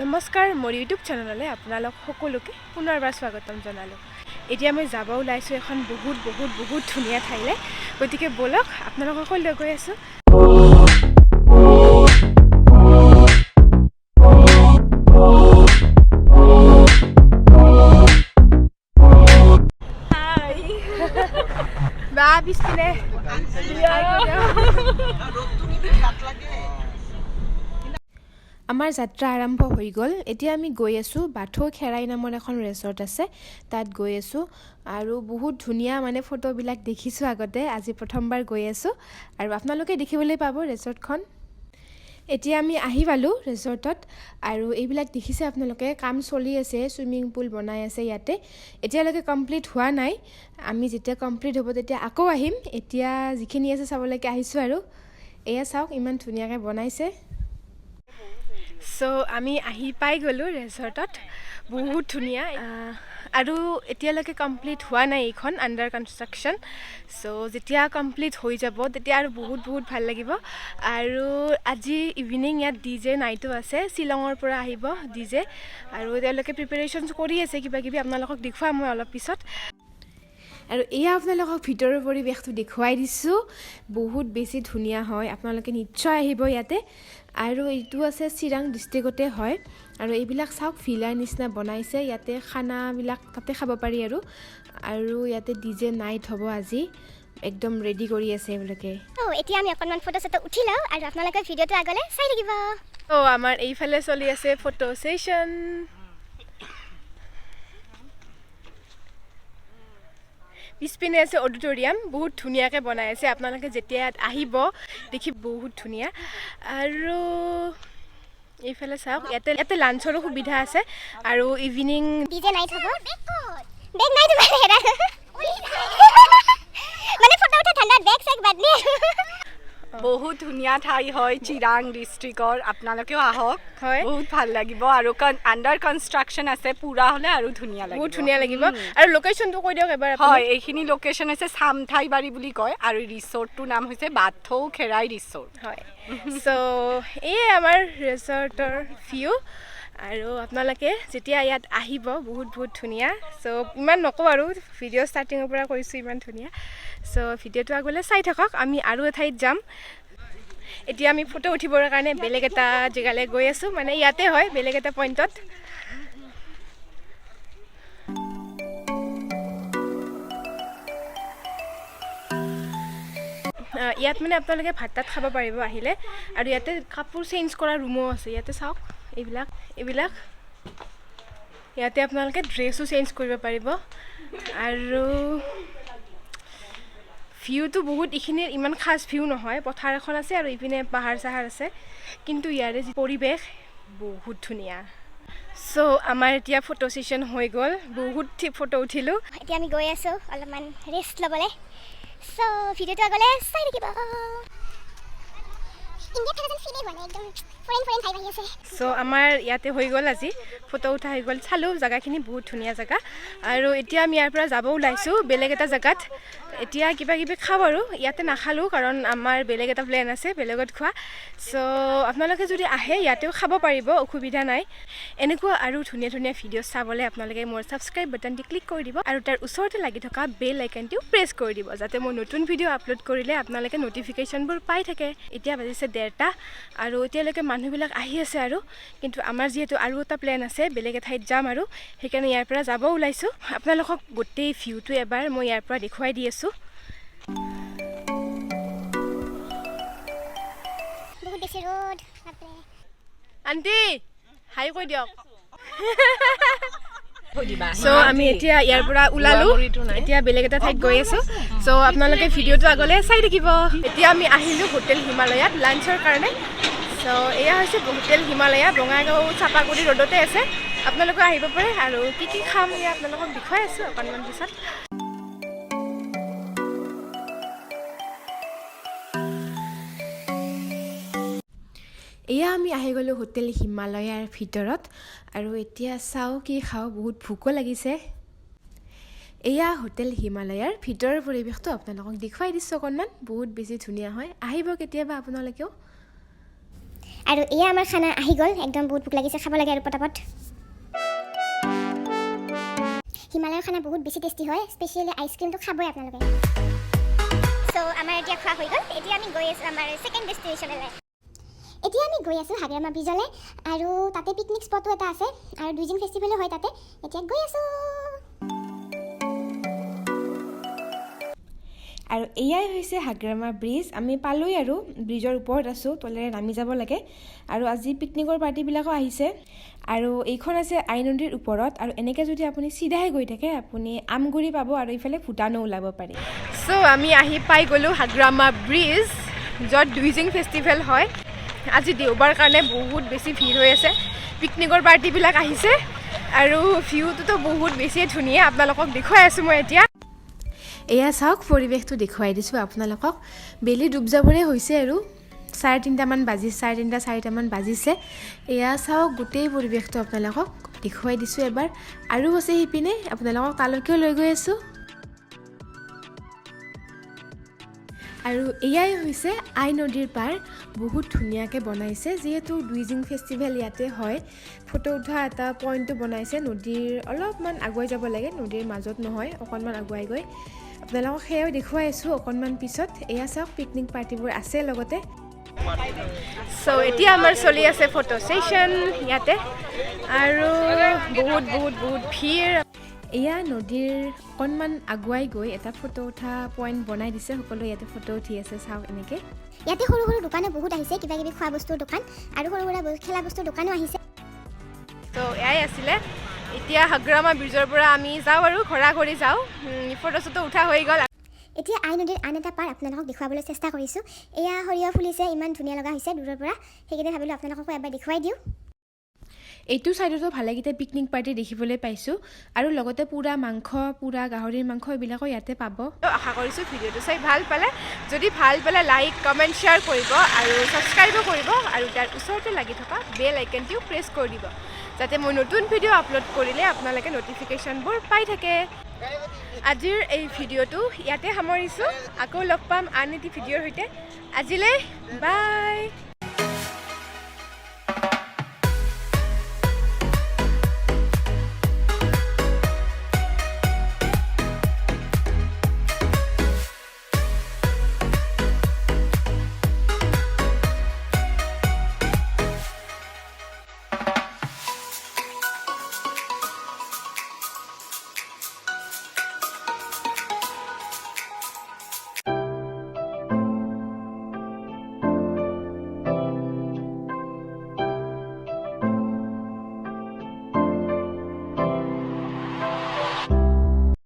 নমস্কাৰ মোৰ ইউটিউব চেনেললৈ আপোনালোক সকলোকে পুনৰবাৰ স্বাগতম জনালোঁ। এতিয়া মই যাব ওলাইছোঁ এখন বহুত ধুনীয়া ঠাইলৈ। গতিকে বলক আপোনালোককো লৈ গৈ আছোঁ। বা পিছপিনে আমাৰ যাত্ৰা আৰম্ভ হৈ গ'ল। এতিয়া আমি গৈ আছোঁ বাথৌ খেৰাই নামৰ এখন ৰেচৰ্ট আছে, তাত গৈ আছোঁ। আৰু বহুত ধুনীয়া ফটোবিলাক দেখিছোঁ আগতে, আজি প্ৰথমবাৰ গৈ আছোঁ আৰু আপোনালোকে দেখিবলৈ পাব ৰেচৰ্টখন। এতিয়া আমি আহি পালোঁ ৰেচৰ্টত আৰু এইবিলাক দেখিছে আপোনালোকে, কাম চলি আছে, চুইমিং পুল বনাই আছে ইয়াতে। এতিয়ালৈকে কমপ্লিট হোৱা নাই, আমি যেতিয়া কমপ্লিট হ'ব তেতিয়া আকৌ আহিম। এতিয়া যিখিনি আছে চাবলৈকে আহিছোঁ আৰু এয়া চাওক ইমান ধুনীয়াকৈ বনাইছে। চ' আমি আহি পাই গ'লোঁ ৰেচৰ্টত, বহুত ধুনীয়া আৰু এতিয়ালৈকে কমপ্লিট হোৱা নাই, এইখন আণ্ডাৰ কনষ্ট্ৰাকশ্যন। চ' যেতিয়া কমপ্লিট হৈ যাব তেতিয়া আৰু বহুত ভাল লাগিব। আৰু আজি ইভিনিং ইয়াত DJ নাইটো আছে, শ্বিলঙৰ পৰা আহিব DJ আৰু তেওঁলোকে প্ৰিপেৰেশ্যনছ কৰি আছে কিবাকিবি, আপোনালোকক দেখুৱাম মই অলপ পিছত। আৰু এয়া আপোনালোকক ভিতৰৰ পৰিৱেশটো দেখুৱাই দিছোঁ, বহুত বেছি ধুনীয়া হয়, আপোনালোকে নিশ্চয় আহিব ইয়াতে। আৰু এইটো আছে চিৰাং ডিষ্ট্ৰিক্টতে হয় আৰু এইবিলাক চাওক ভিলাৰ নিচিনা বনাইছে, ইয়াতে খানাবিলাক তাতে খাব পাৰি আৰু ইয়াতে DJ নাইট হ'ব আজি, একদম ৰেডি কৰি আছে এইবিলাকে। এতিয়া আমি অকণমান ফটো চটো উঠি লওঁ আৰু আপোনালোকে ভিডিঅ'টো আগলৈ চাই থাকিব। আমাৰ এইফালে চলি আছে ফটো ছেশ্যন। পিছপিনে আছে অডিটৰিয়াম, বহুত ধুনীয়াকৈ বনাই আছে, আপোনালোকে যেতিয়া ইয়াত আহিব দেখি বহুত ধুনীয়া। আৰু এইফালে চাওক ইয়াতে লাঞ্চৰো সুবিধা আছে আৰু ইভিনিং DJ নাইট হ'ব। বেগ নাই তোমাৰ মানে ফটো উঠা ঠাণ্ডাত বেগ চেগ বাদ নে। বহুত ধুনীয়া ঠাই হয় চিৰাং ডিষ্ট্ৰিক্টৰ, আপোনালোকেও আহক, হয় বহুত ভাল লাগিব। আৰু আণ্ডাৰ কনষ্ট্ৰাকশ্যন আছে, পুৰা হ'লে আৰু ধুনীয়া লাগিব, বহুত ধুনীয়া লাগিব। আৰু লোকেশ্যনটো কৈ দিয়ক এবাৰ। হয়, এইখিনি লোকেশ্যন হৈছে চামথাইবাৰী বুলি কয় আৰু ৰিচৰ্টটোৰ নাম হৈছে বাথৌ খেৰাই ৰিচৰ্ট। হয়, চ' এই আমাৰ ৰিচৰ্টৰ ভিউ আৰু আপোনালোকে যেতিয়া ইয়াত আহিব বহুত ধুনীয়া। চ' ইমান নকওঁ আৰু, ভিডিঅ' ষ্টাৰ্টিঙৰ পৰা কৈছোঁ ইমান ধুনীয়া। চ' ভিডিঅ'টো আগলৈ চাই থাকক, আমি আৰু এঠাইত যাম। এতিয়া আমি ফটো উঠিবৰ কাৰণে বেলেগ এটা জেগালৈ গৈ আছোঁ, ইয়াতে হয় বেলেগ এটা পইণ্টত। ইয়াত আপোনালোকে ভাত তাত খাব পাৰিব আহিলে। আৰু ইয়াতে কাপোৰ চেঞ্জ কৰা ৰুমো আছে, ইয়াতে চাওক এইবিলাক ইয়াতে আপোনালোকে ড্ৰেছো চেঞ্জ কৰিব পাৰিব। আৰু ভিউটো বহুত, এইখিনিৰ ইমান খাছ ভিউ নহয়, পথাৰ এখন আছে আৰু ইপিনে পাহাৰ চাহাৰ আছে, কিন্তু ইয়াৰে যি পৰিৱেশ বহুত ধুনীয়া। চ' আমাৰ এতিয়া ফটো ছেশ্যন হৈ গ'ল, বহুত ফটো উঠিলোঁ। এতিয়া আমি গৈ আছোঁ অলপমান ৰেষ্ট ল'বলৈ। চ' ভিডিঅ'টো আগলৈ চাই থাকিব। চ' আমাৰ ইয়াতে হৈ গ'ল আজি ফটো উঠা হৈ গ'ল, চালোঁ জেগাখিনি বহুত ধুনীয়া জেগা। আৰু এতিয়া আমি ইয়াৰ পৰা যাব ওলাইছোঁ বেলেগ এটা জেগাত। এতিয়া কিবাকিবি খাওঁ আৰু ইয়াতে নাখালোঁ কাৰণ আমাৰ বেলেগ এটা প্লেন আছে, বেলেগত খোৱা। চ' আপোনালোকে যদি আহে ইয়াতেও খাব পাৰিব, অসুবিধা নাই। এনেকুৱা আৰু ধুনীয়া ভিডিঅ' চাবলৈ আপোনালোকে মোৰ ছাবস্ক্ৰাইব বাটনটি ক্লিক কৰি দিব আৰু তাৰ ওচৰতে লাগি থকা বেল আইকনটিও প্ৰেছ কৰি দিব, যাতে মই নতুন ভিডিঅ' আপলোড কৰিলে আপোনালোকে নটিফিকেশ্যনবোৰ পাই থাকে। এতিয়া বাজিছে 1:30 আৰু এতিয়ালৈকে মানুহবিলাক আহি আছে আৰু, কিন্তু আমাৰ যিহেতু আৰু এটা প্লেন আছে, বেলেগ এঠাইত যাম আৰু সেইকাৰণে ইয়াৰ পৰা যাব ওলাইছোঁ। আপোনালোকক গোটেই ভিউটো এবাৰ মই ইয়াৰ পৰা দেখুৱাই দি আছোঁ। বহুত বেছি ৰ'দ। আণ্টি হাই কৈ দিয়ক। চ' আমি এতিয়া ইয়াৰ পৰা ওলালোঁ, এতিয়া বেলেগ এটা ঠাইত গৈ আছোঁ। চ' আপোনালোকে ভিডিঅ'টো আগলৈ চাই থাকিব। এতিয়া আমি আহিলোঁ হোটেল হিমালয়াত লাঞ্চৰ কাৰণে। চ' এয়া হৈছে হোটেল হিমালয়া, বঙাইগাঁও চাপাগুৰি ৰোডতে আছে, আপোনালোকে আহিব পাৰে। আৰু কি খাম এয়া আপোনালোকক দেখুৱাই আছোঁ অকণমান পিছত। এয়া আমি আহি গ'লোঁ হোটেল হিমালয়াৰ ভিতৰত আৰু এতিয়া চাওঁ কি খাওঁ, বহুত ভোকো লাগিছে। এয়া হোটেল হিমালয়াৰ ভিতৰৰ পৰিৱেশটো আপোনালোকক দেখুৱাই দিছোঁ অকণমান, বহুত বেছি ধুনীয়া হয়, আহিব কেতিয়াবা আপোনালোকেও। আৰু এয়া আমাৰ খানা আহি গ'ল একদম বহুত ভোক লাগিছে খাব লাগে আৰু পটাপট হিমালয়ৰ খানা বহুত বেছি টেষ্টি হয় স্পেচিয়েলি আইচক্ৰীমটো খাবই আপোনালোকে সো আমাৰ এতিয়া খোৱা হৈ গ'ল এতিয়া আমি গৈ আছোঁ আমাৰ সেকেন্ড ডেষ্টিনেশ্যনলৈ এতিয়া আমি গৈ আছোঁ হাগ্ৰামা ব্ৰিজলৈ আৰু তাতে পিকনিক স্পটো এটা আছে আৰু দুইজিং ফেষ্টিভেলো হয় তাতে এতিয়া গৈ আছোঁ আৰু এয়াই হৈছে হাগ্ৰামা ব্ৰিজ আমি পালোঁই আৰু ব্ৰিজৰ ওপৰত আছোঁ তলেৰে নামি যাব লাগে আৰু আজি পিকনিকৰ পাৰ্টিবিলাকো আহিছে আৰু এইখন আছে আই নদীৰ ওপৰত আৰু এনেকৈ যদি আপুনি চিধাই গৈ থাকে আপুনি আমগুৰি পাব আৰু ইফালে ভূটানো ওলাব পাৰি চ' আমি আহি পাই গ'লোঁ হাগ্ৰামা ব্ৰিজ য'ত দুইজিং ফেষ্টিভেল হয় আজি দেওবাৰ কাৰণে বহুত বেছি ভিৰ হৈ আছে পিকনিকৰ পাৰ্টিবিলাক আহিছে আৰু ভিউটোতো বহুত বেছিয়ে ধুনীয়া আপোনালোকক দেখুৱাই আছোঁ মই এতিয়া এয়া চাওক পৰিৱেশটো দেখুৱাই দিছোঁ আপোনালোকক বেলি ডুব যাবৰে হৈছে আৰু 3:30মান বাজিছে 4:30-4:00মান বাজিছে এয়া চাওক গোটেই পৰিৱেশটো আপোনালোকক দেখুৱাই দিছোঁ এবাৰ আৰু আছে সিপিনে আপোনালোকক তালৈকেও লৈ গৈ আছোঁ আৰু এয়াই হৈছে আই নদীৰ পাৰ বহুত ধুনীয়াকৈ বনাইছে যিহেতু দুইজিং ফেষ্টিভেল ইয়াতে হয় ফটো উঠা এটা পইণ্টটো বনাইছে নদীৰ অলপমান আগুৱাই যাব লাগে নদীৰ মাজত নহয় অকণমান আগুৱাই গৈ আপোনালোকক সেয়াও দেখুৱাই আছোঁ অকণমান পিছত এয়া চাওক পিকনিক পাৰ্টিবোৰ আছে লগতে চ' এতিয়া আমাৰ চলি আছে ফটো ছেশ্যন ইয়াতে আৰু বহুত ভিৰ এয়া নদীৰ অকণমান আগুৱাই গৈ এটা ফটো উঠা পইণ্ট বনাই দিছে সকলোৱে ইয়াতে ফটো উঠি আছে চাওক এনেকৈ ইয়াতে সৰু সৰু দোকানো বহুত আহিছে কিবা কিবি খোৱা বস্তুৰ দোকান আৰু সৰু সুৰা খেলা বস্তুৰ দোকানো আহিছে তো এয়াই আছিলে এতিয়া হাগ্ৰামা ব্ৰিজৰ পৰা আমি যাওঁ আৰু ঘৰা ঘৰি যাওঁ ফটো চটো উঠা হৈ গ'ল এতিয়া আই নদীৰ আন এটা পাৰ আপোনালোকক দেখুৱাবলৈ চেষ্টা কৰিছোঁ এয়া সৰিয়হ ফুলিছে ইমান ধুনীয়া লগা হৈছে দূৰৰ পৰা সেইকাৰণে ভাবিলোঁ আপোনালোককো এবাৰ দেখুৱাই দিওঁ এইটো ছাইডতো ভালেকেইটা পিকনিক পাৰ্টি দেখিবলৈ পাইছোঁ আৰু লগতে পুৰা মাংস পুৰা গাহৰিৰ মাংস এইবিলাকো ইয়াতে পাব আশা কৰিছোঁ ভিডিঅ'টো চাই ভাল পালে যদি ভাল পালে লাইক কমেণ্ট শ্বেয়াৰ কৰিব আৰু ছাবস্ক্ৰাইবো কৰিব আৰু তাৰ ওচৰতে লাগি থকা বেল আইকনটিও প্ৰেছ কৰি দিব যাতে মই নতুন ভিডিঅ' আপলোড কৰিলে আপোনালোকে নটিফিকেশ্যনবোৰ পাই থাকে আজিৰ এই ভিডিঅ'টো ইয়াতে সামৰিছোঁ আকৌ লগ পাম আন এটি ভিডিঅ'ৰ সৈতে আজিলৈ বাই